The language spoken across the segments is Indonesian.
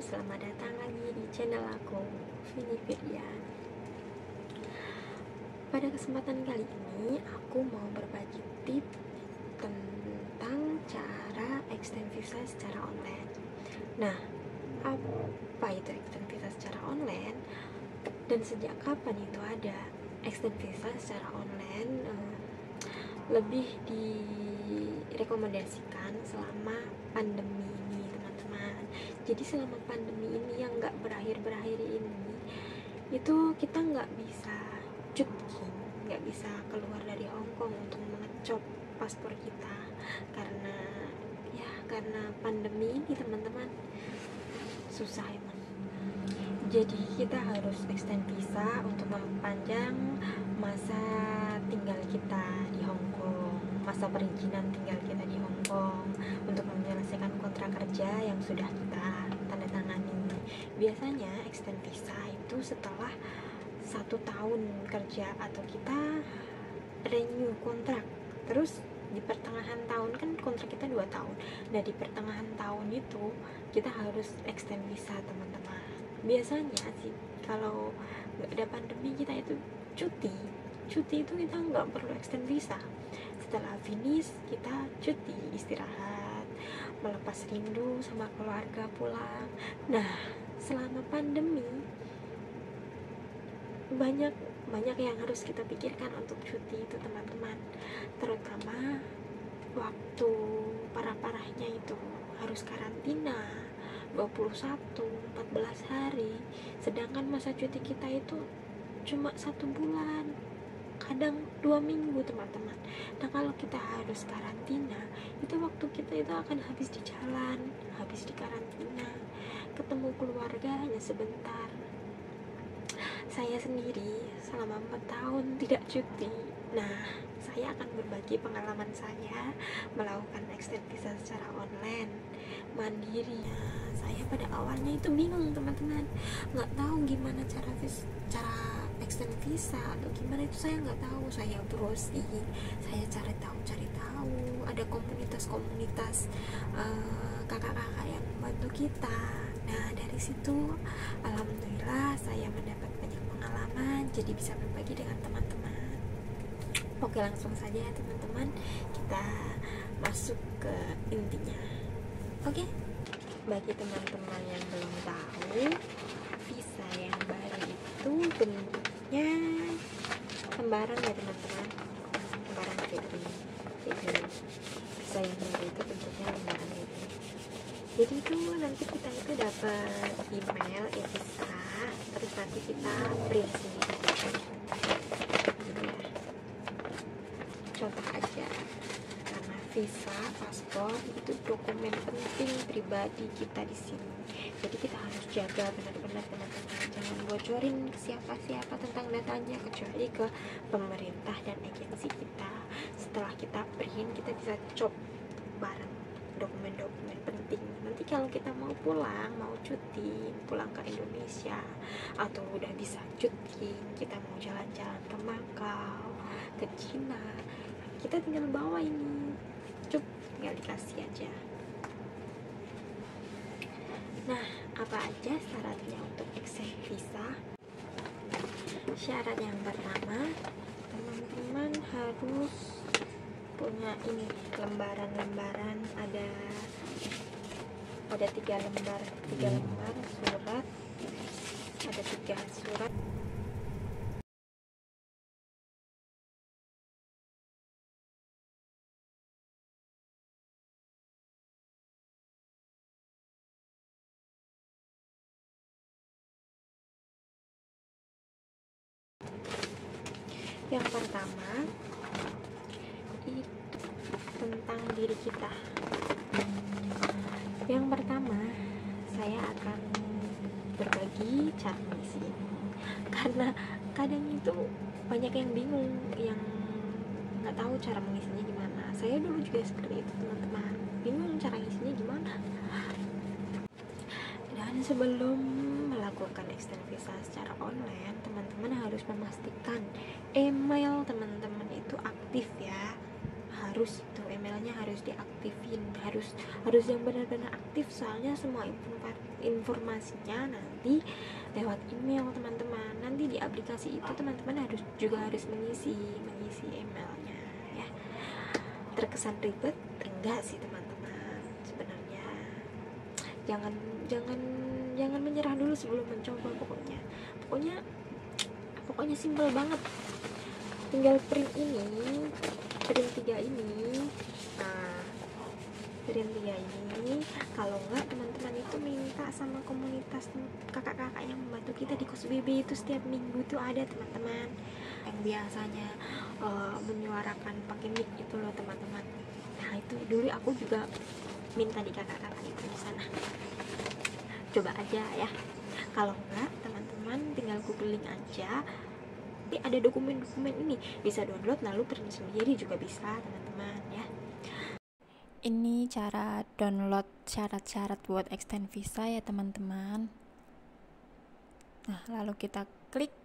selamat datang lagi di channel aku, Vini Firdian. Pada kesempatan kali ini, aku mau berbagi tips tentang cara extend visa secara online. Nah, apa itu extend visa secara online? Dan sejak kapan itu ada? Extend visa secara online lebih direkomendasikan selama pandemi ini, teman-teman. Jadi selama pandemi ini yang nggak berakhir-berakhir ini, itu kita nggak bisa cuti, nggak bisa keluar dari Hong Kong untuk mengecop paspor kita karena pandemi ini, teman-teman. Susah emang. Jadi kita harus extend visa untuk memperpanjang masa tinggal kita di Hong Kong, masa perizinan tinggal kita di Hong Kong, untuk menyelesaikan kontrak kerja yang sudah kita tanda tangani. Biasanya extend visa itu setelah 1 tahun kerja atau kita renew kontrak. Terus di pertengahan tahun, kan kontrak kita 2 tahun. Nah, di pertengahan tahun itu kita harus extend visa, teman-teman. Biasanya sih kalau nggak ada pandemi, kita itu cuti itu kita nggak perlu extend visa. Setelah finish kita cuti, istirahat, melepas rindu sama keluarga, pulang. Nah, selama pandemi banyak yang harus kita pikirkan untuk cuti itu, teman-teman. Terutama waktu parah-parahnya itu harus karantina 14 hari, sedangkan masa cuti kita itu cuma 1 bulan, kadang 2 minggu, teman-teman. Nah, kalau kita harus karantina, itu waktu kita itu akan habis di jalan, habis di karantina, ketemu keluarga hanya sebentar. Saya sendiri selama 4 tahun tidak cuti. Nah, saya akan berbagi pengalaman saya melakukan extend visa secara online, mandiri. Nah, saya pada awalnya itu bingung, teman-teman, nggak tahu gimana cara extend visa atau gimana itu. Saya nggak tahu. Saya browsing, saya cari tahu, ada komunitas kakak-kakak yang membantu kita. Nah, dari situ alhamdulillah saya mendapat banyak pengalaman, jadi bisa berbagi dengan teman-teman. Oke, langsung saja ya, teman-teman, kita masuk ke intinya. Oke, bagi teman-teman yang belum tahu, visa yang baru itu bentuknya lembaran ya, teman-teman. Lembaran kayak gini. Visa yang baru itu bentuknya lembaran kayak gini. Jadi itu nanti kita itu dapat email visa, terus nanti kita print sendiri. Gitu ya. Contoh aja, karena visa, paspor itu dokumen penting pribadi kita di sini. Jadi kita harus jaga benar-benar, teman-teman. Jangan bocorin ke siapa-siapa tentang datanya, kecuali ke pemerintah dan agensi kita. Setelah kita print, kita bisa cop bareng dokumen-dokumen penting. Nanti kalau kita mau pulang, mau cuti, pulang ke Indonesia, atau udah bisa cuti, kita mau jalan-jalan ke Makau, ke Cina, kita tinggal bawa ini, tinggal dikasih aja. Nah, apa aja syaratnya untuk extend visa? Syarat yang pertama, teman-teman harus punya ini lembaran-lembaran, ada 3 lembar surat, ada 3 surat. Yang pertama itu tentang diri kita. Yang pertama, saya akan berbagi cara mengisi, karena kadang itu banyak yang bingung, yang nggak tahu cara mengisinya gimana. Saya dulu juga seperti itu, teman-teman, bingung cara ngisinya gimana. Dan sebelum melakukan extend visa secara online, teman-teman harus memastikan email teman-teman itu aktif ya. Harus emailnya harus diaktifin, harus yang benar-benar aktif, soalnya semua informasinya nanti lewat email teman-teman. Nanti di aplikasi itu teman-teman harus mengisi emailnya ya. Terkesan ribet? Enggak sih teman-teman, sebenarnya jangan menyerah dulu sebelum mencoba. Pokoknya simpel banget, tinggal print 3 ini. Nah, print 3 ini, kalau enggak teman-teman itu minta sama komunitas kakak-kakak yang membantu kita di Kos BB itu. Setiap minggu tuh ada teman-teman yang biasanya menyuarakan pakai mic itu loh teman-teman. Nah itu dulu aku juga minta di kakak-kakak itu di sana. Coba aja ya. Kalau enggak teman-teman tinggal googling aja. Ini ada dokumen-dokumen ini, bisa download lalu print sendiri juga bisa teman-teman ya. Ini cara download syarat-syarat buat extend visa ya teman-teman. Nah lalu kita klik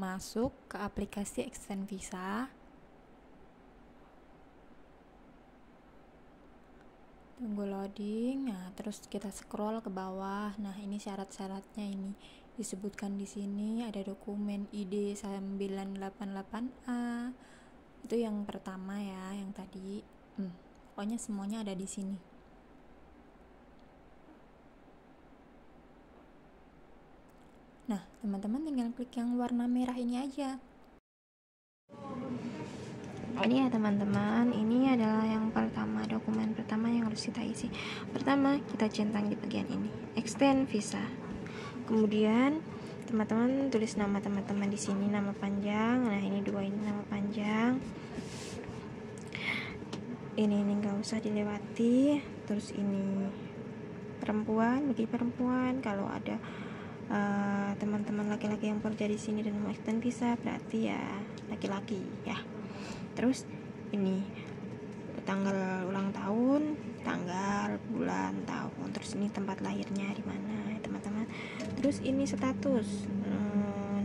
masuk ke aplikasi extend visa. Tunggu loading. Nah, terus kita scroll ke bawah. Nah, ini syarat-syaratnya ini disebutkan di sini. Ada dokumen ID 988A. Itu yang pertama ya, yang tadi. Pokoknya semuanya ada di sini. Nah, teman-teman tinggal klik yang warna merah ini aja. Ini ya teman-teman, ini adalah yang pertama, dokumen pertama yang harus kita isi. Pertama, kita centang di bagian ini, extend visa. Kemudian teman-teman tulis nama teman-teman di sini, nama panjang. Nah, ini 2 ini nama panjang. Ini nggak usah dilewati. Terus ini perempuan, bagi perempuan. Kalau ada teman-teman laki-laki yang kerja di sini dan mau extend visa, berarti ya laki-laki ya. Terus ini tanggal ulang tahun, tanggal, bulan, tahun. Terus ini tempat lahirnya di mana ya teman-teman. Terus ini status,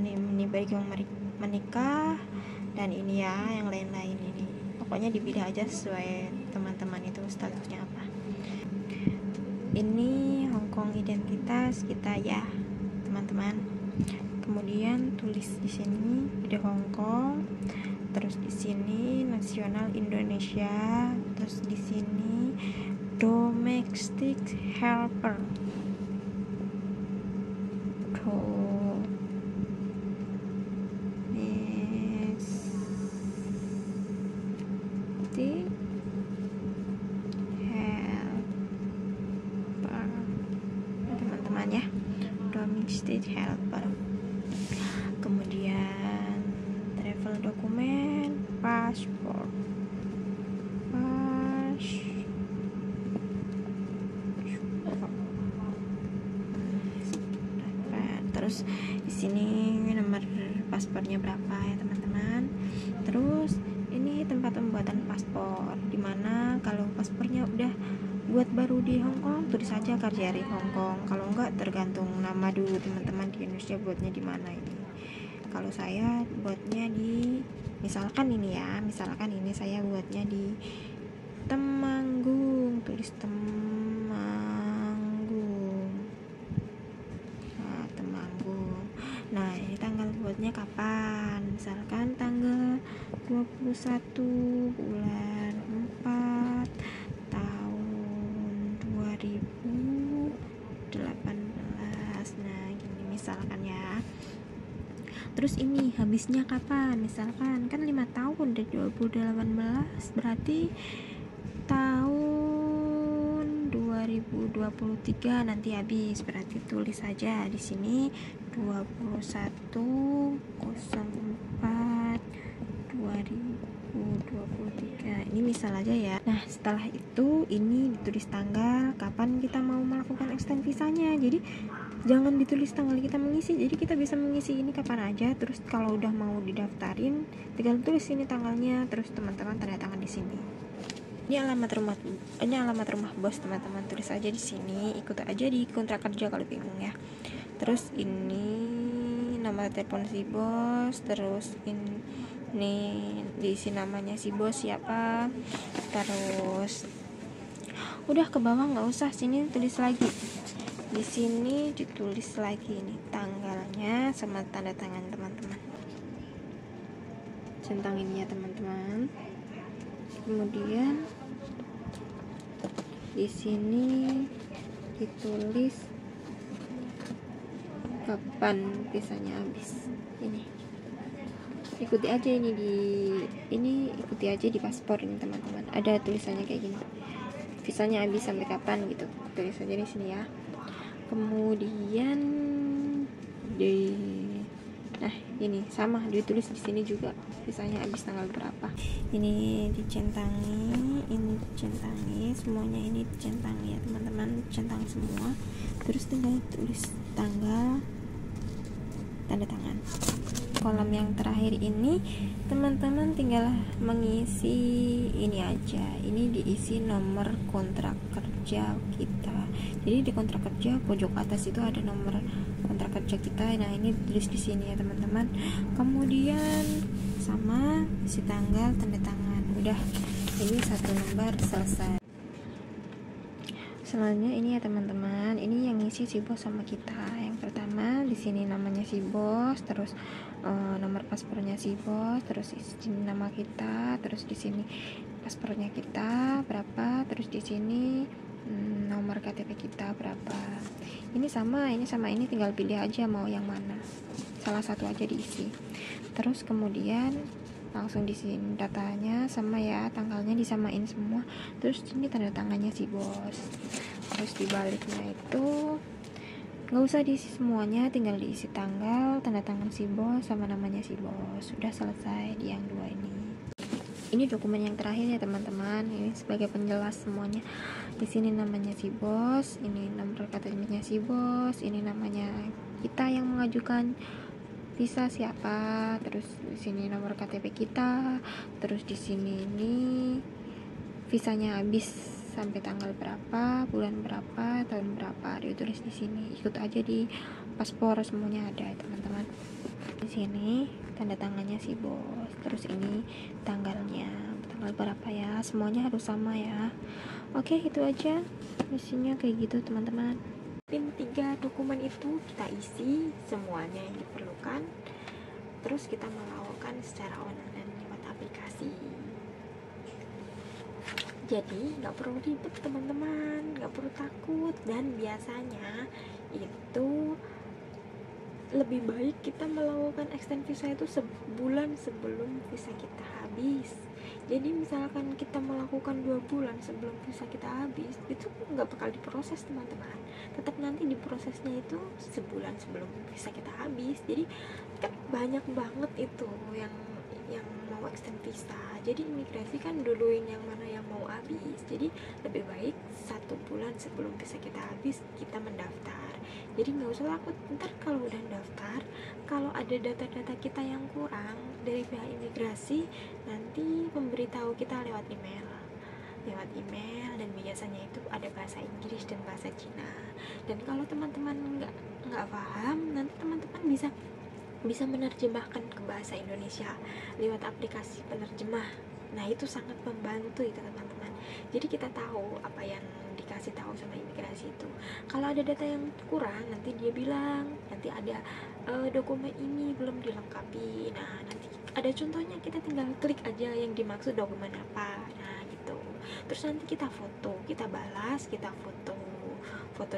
ini baik yang menikah, dan ini ya yang lain-lain ini. Pokoknya dipilih aja sesuai teman-teman itu statusnya apa. Ini Hongkong identitas kita ya teman-teman. Kemudian tulis di sini di Hongkong. Terus di sini nasional Indonesia, terus di sini domestic helper. Domestic helper. Teman-teman ya, domestic helper. Kemudian travel dokumen, paspor, terus di sini nomor paspornya berapa ya teman-teman. Terus ini tempat pembuatan paspor, dimana kalau paspornya udah buat baru di Hongkong tulis saja KJRI Hongkong. Kalau enggak tergantung nama dulu teman-teman di Indonesia buatnya di mana ini. Kalau saya buatnya di, misalkan ini saya buatnya di Temanggung, tulis Temanggung. Nah, Temanggung. Nah, ini tanggal buatnya kapan? Misalkan tanggal 21 bulan 4 tahun 2018. Nah, gini misalkan ya. Terus ini habisnya kapan? Misalkan kan 5 tahun dari 2018, berarti tahun 2023 nanti habis. Berarti tulis saja di sini 21/04/2023. Ini misal aja ya. Nah, setelah itu ini ditulis tanggal kapan kita mau melakukan extend visanya. Jadi jangan ditulis tanggal kita mengisi, jadi kita bisa mengisi ini kapan aja. Terus kalau udah mau didaftarin, tinggal tulis ini tanggalnya, terus teman-teman tanda tangan di sini. Ini alamat rumah bos teman-teman, tulis aja di sini, ikut aja di kontrak kerja kalau bingung ya. Terus ini nama telepon si bos, terus ini diisi namanya si bos siapa, terus Udah ke bawah, nggak usah, sini tulis lagi. Di sini ditulis lagi nih tanggalnya sama tanda tangan teman-teman. Centang ini ya teman-teman. Kemudian di sini ditulis kapan visanya habis. Ini ikuti aja ini ikuti aja di paspor ini teman-teman. Ada tulisannya kayak gini. Visanya habis sampai kapan gitu. Tulis aja di sini ya. Kemudian ini sama ditulis di sini juga visanya habis tanggal berapa. Ini dicentangi, ini dicentangi, semuanya ini dicentangi ya teman-teman, centang semua. Terus tinggal tulis tanggal, tanda tangan. Kolom yang terakhir ini teman-teman tinggal mengisi ini aja. Ini diisi nomor kontrak kerja kita. Jadi di kontrak kerja pojok atas itu ada nomor kontrak kerja kita. Nah, ini tulis di sini ya teman-teman. Kemudian sama isi tanggal, tanda tangan. Udah, ini satu lembar selesai. Selanjutnya ini ya teman-teman, ini yang ngisi si bos sama kita. Yang pertama di sini namanya si bos, terus nomor paspornya si bos, terus isi nama kita, terus di sini paspornya kita berapa, terus di sini nomor KTP kita berapa. Ini sama, ini tinggal pilih aja mau yang mana. Salah satu aja diisi. Terus kemudian langsung di sini datanya sama ya, tanggalnya disamain semua. Terus ini tanda tangannya si bos. Terus di baliknya itu nggak usah diisi semuanya, tinggal diisi tanggal, tanda tangan si bos sama namanya si bos. Sudah selesai di yang dua ini. Ini dokumen yang terakhir ya teman-teman. Ini sebagai penjelas semuanya. Di sini namanya si bos, ini nomor KTP-nya si bos, ini namanya kita yang mengajukan visa siapa, terus di sini nomor KTP kita, terus di sini ini visanya habis sampai tanggal berapa, bulan berapa, tahun berapa, ditulis di sini. Ikut aja di paspor, semuanya ada teman-teman. Di sini tanda tangannya si bos, terus ini tanggalnya, tanggal berapa ya, semuanya harus sama ya. Oke, itu aja misinya kayak gitu teman-teman. 3 dokumen itu kita isi semuanya yang diperlukan, terus kita melakukan secara online lewat aplikasi. Jadi nggak perlu ribet teman-teman, nggak perlu takut, dan biasanya itu lebih baik kita melakukan extend visa itu sebulan sebelum visa kita habis. Jadi misalkan kita melakukan 2 bulan sebelum visa kita habis, itu nggak bakal diproses teman-teman. Tetap nanti diprosesnya itu sebulan sebelum visa kita habis. Jadi kan banyak banget itu yang mau extend visa. Jadi imigrasi kan duluin yang mana yang mau habis. Jadi lebih baik 1 bulan sebelum visa kita habis kita mendaftar. Jadi nggak usah takut, ntar kalau udah daftar, kalau ada data-data kita yang kurang dari pihak imigrasi, nanti memberitahu kita lewat email, dan biasanya itu ada bahasa Inggris dan bahasa Cina. Dan kalau teman-teman nggak paham, nanti teman-teman bisa menerjemahkan ke bahasa Indonesia lewat aplikasi penerjemah. Nah, itu sangat membantu itu teman-teman. Jadi kita tahu apa yang dikasih tahu sama imigrasi itu. Kalau ada data yang kurang, nanti dia bilang nanti ada dokumen ini belum dilengkapi. Nah, nanti ada contohnya, kita tinggal klik aja yang dimaksud dokumen apa. Nah, gitu. Terus nanti kita foto, kita balas, kita foto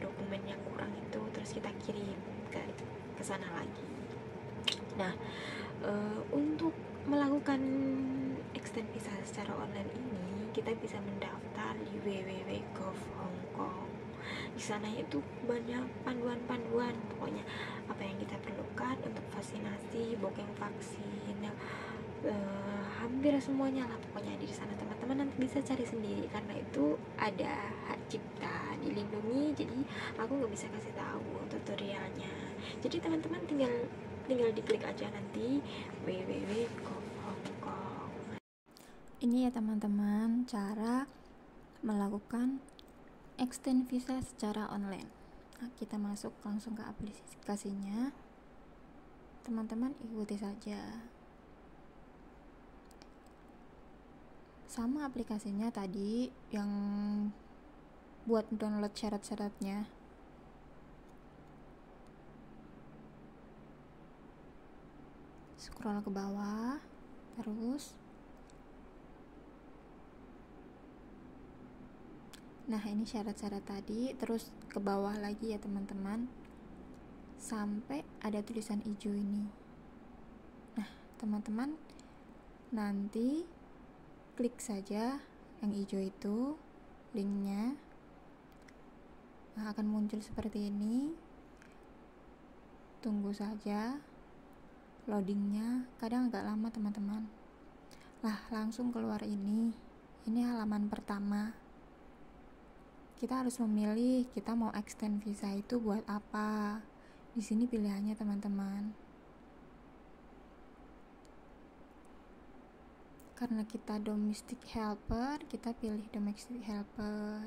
dokumen yang kurang itu, terus kita kirim ke sana lagi. Nah, untuk melakukan extend visa secara online ini, kita bisa mendaftar di www.gov.hongkong. Di sana itu banyak panduan-panduan, pokoknya apa yang kita perlukan untuk vaksinasi, booking vaksin, hampir semuanya lah pokoknya di sana. Teman-teman nanti bisa cari sendiri karena itu ada hak cipta dilindungi. Jadi aku nggak bisa kasih tahu tutorialnya. Jadi teman-teman tinggal diklik aja nanti www.gov.hongkong. Ini ya teman-teman cara melakukan extend visa secara online. Nah, kita masuk langsung ke aplikasinya. Teman-teman ikuti saja. Sama aplikasinya tadi yang buat download syarat-syaratnya. Scroll ke bawah terus. Nah, ini syarat-syarat tadi, terus ke bawah lagi ya teman-teman, sampai ada tulisan hijau ini. Nah, teman-teman nanti klik saja yang hijau itu, linknya. Nah, akan muncul seperti ini. Tunggu saja loadingnya, kadang agak lama teman-teman. Lah, langsung keluar ini. Ini halaman pertama. Kita harus memilih kita mau extend visa itu buat apa. Di sini pilihannya teman-teman. Karena kita domestic helper, kita pilih domestic helper.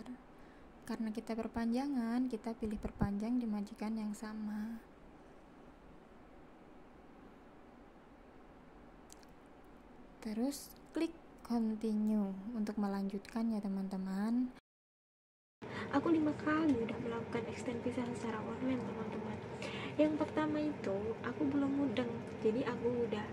Karena kita perpanjangan, kita pilih perpanjang di majikan yang sama. Terus klik continue untuk melanjutkan ya teman-teman. Aku 5 kali udah melakukan extend visa secara online teman-teman. Yang pertama itu aku belum mudeng, jadi aku udah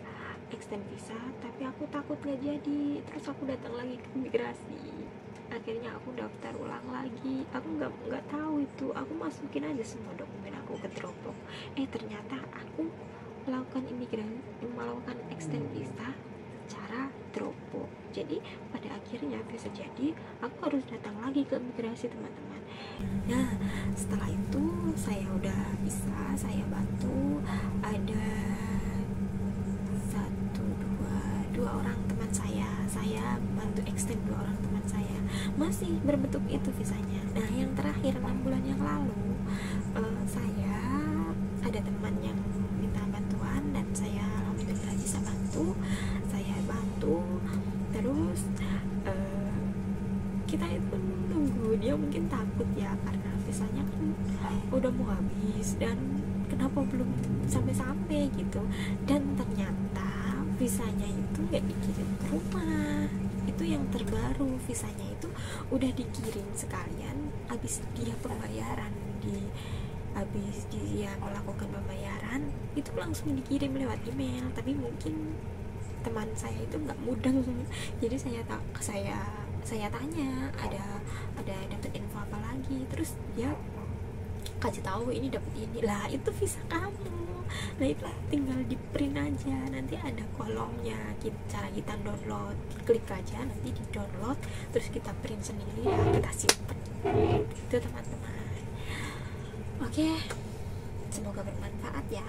extend visa tapi aku takut gak jadi. Terus aku datang lagi ke imigrasi, akhirnya aku daftar ulang lagi. Aku nggak tahu itu, aku masukin aja semua dokumen aku ke Dropbox. Ternyata aku melakukan extend visa cara Dropbox. Jadi pada akhirnya bisa jadi aku harus datang lagi ke imigrasi teman-teman. Nah, setelah itu saya udah bisa, saya bantu ada dua orang teman saya bantu extend 2 orang teman saya, masih berbentuk itu visanya. Nah, yang terakhir 6 bulan yang lalu saya ada teman yang minta bantuan dan saya alhamdulillah bisa bantu. Terus kita itu nunggu, dia mungkin takut ya karena visanya kan udah mau habis dan kenapa belum sampai gitu. Dan ternyata visanya itu nggak dikirim ke rumah. Itu yang terbaru, visanya itu udah dikirim sekalian habis dia melakukan pembayaran itu langsung dikirim lewat email. Tapi mungkin teman saya itu nggak mudeng, jadi saya tanya ada dapat info apa lagi, terus dia kasih tahu ini dapat ini. Lah, itu visa kamu. Nah, itu tinggal di print aja, nanti ada kolomnya cara kita download, klik aja nanti di download, terus kita print sendiri ya, kita simpen itu teman-teman. Oke, semoga bermanfaat ya.